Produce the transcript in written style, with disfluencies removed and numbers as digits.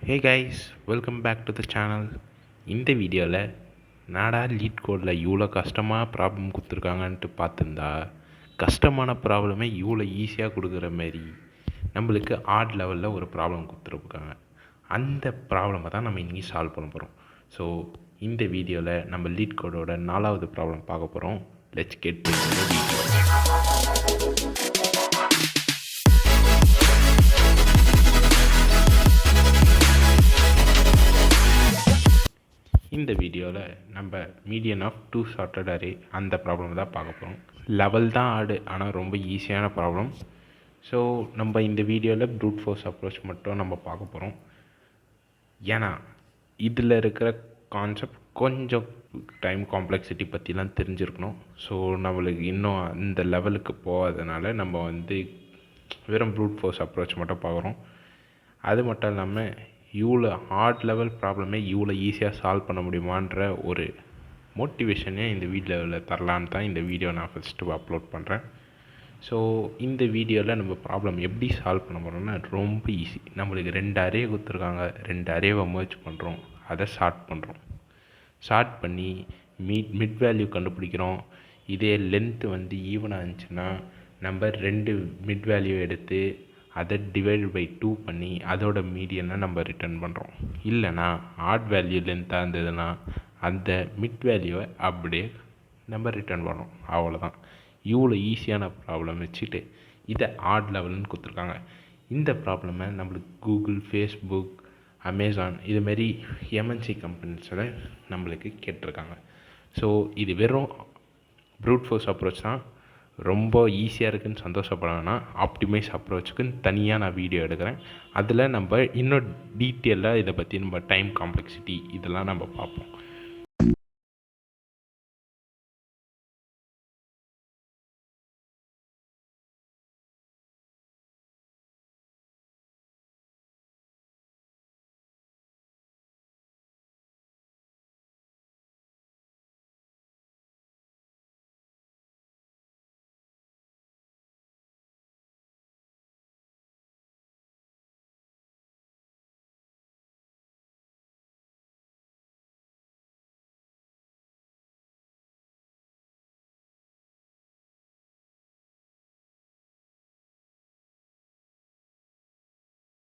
Hey guys, welcome back to the channel. இந்த வீடியோவில் நாடா லீட் கோடில் இவ்வளோ கஷ்டமாக ப்ராப்ளம் கொடுத்துருக்காங்கன்ட்டு பார்த்துருந்தா, கஷ்டமான ப்ராப்ளமே இவ்வளோ ஈஸியாக கொடுக்குற மாரி நம்மளுக்கு ஆட் லெவலில் ஒரு ப்ராப்ளம் கொடுத்துருக்காங்க. அந்த ப்ராப்ளமை தான் நம்ம இன்றைக்கி சால்வ் பண்ண போகிறோம். ஸோ இந்த வீடியோவில் நம்ம லீட் கோடோட 4வது ப்ராப்ளம் பார்க்க போகிறோம். Let's get to the video. இந்த வீடியோவில் நம்ம மீடியன் ஆஃப் 2 சார்ட்டட் அரே அந்த ப்ராப்ளம் தான் பார்க்க போகிறோம். லெவல் தான் ஆடு, ஆனால் ரொம்ப ஈஸியான ப்ராப்ளம். ஸோ நம்ம இந்த வீடியோவில் ப்ரூட் ஃபோர்ஸ் அப்ரோச் மட்டும் நம்ம பார்க்க போகிறோம். ஏன்னா இதில் இருக்கிற கான்செப்ட் கொஞ்சம் டைம் காம்ப்ளெக்சிட்டி பற்றிலாம் தெரிஞ்சிருக்கணும். ஸோ நம்மளுக்கு இன்னும் அந்த லெவலுக்கு போகாதனால நம்ம வெறும் ப்ரூட் ஃபோர்ஸ் அப்ரோச் மட்டும் பார்க்குறோம். அது மட்டும் இல்லாமல் இவ்வளோ ஹார்ட் லெவல் ப்ராப்ளமே இவ்வளோ ஈஸியாக சால்வ் பண்ண முடியுமான்ற ஒரு மோட்டிவேஷனே இந்த வீடியோவில் தரலான்னு தான் இந்த வீடியோ நான் ஃபஸ்ட்டு அப்லோட் பண்ணுறேன். ஸோ இந்த வீடியோவில் நம்ம ப்ராப்ளம் எப்படி சால்வ் பண்ண போகிறோம்னா ரொம்ப ஈஸி. நம்மளுக்கு 2 அரே கொடுத்துருக்காங்க, 2 அரேவை மர்ஜ் பண்ணுறோம், அதை ஷார்ட் பண்ணுறோம். ஷார்ட் பண்ணி மிட் வேல்யூ கண்டுபிடிக்கிறோம். இதே லென்த்து ஈவனாக இருந்துச்சுன்னா நம்ம 2 மிட் வேல்யூ எடுத்து அதை டிவைட் பை 2 பண்ணி அதோட மீடியனை நம்ம ரிட்டர்ன் பண்ணுறோம். இல்லைனா ஆட் வேல்யூ லென்த்தாக இருந்ததுன்னா அந்த மிட் வேல்யூவை அப்படியே நம்ம ரிட்டர்ன் பண்ணுறோம். அவ்வளோதான். இவ்வளோ ஈஸியான ப்ராப்ளம் வச்சுட்டு இதை ஆட் லெவல்னு கொடுத்துருக்காங்க. இந்த ப்ராப்ளமை நம்மளுக்கு கூகுள், ஃபேஸ்புக், அமேசான் இதுமாரி எம்என்சி கம்பெனிஸில் நம்மளுக்கு கேட்டிருக்காங்க. ஸோ இது வெறும் ப்ரூட் ஃபோர்ஸ் அப்ரோச் தான். ரொம்ப ஈஸியாக இருக்குதுன்னு சந்தோஷப்படணும்னா ஆப்டிமைஸ் அப்ரோச்சுக்குன்னு தனியாக நான் வீடியோ எடுக்கிறேன். அதில் நம்ம இன்னும் டீட்டெயிலாக இதை பற்றி நம்ம டைம் காம்ப்ளெக்சிட்டி இதெல்லாம் நம்ம பார்ப்போம்.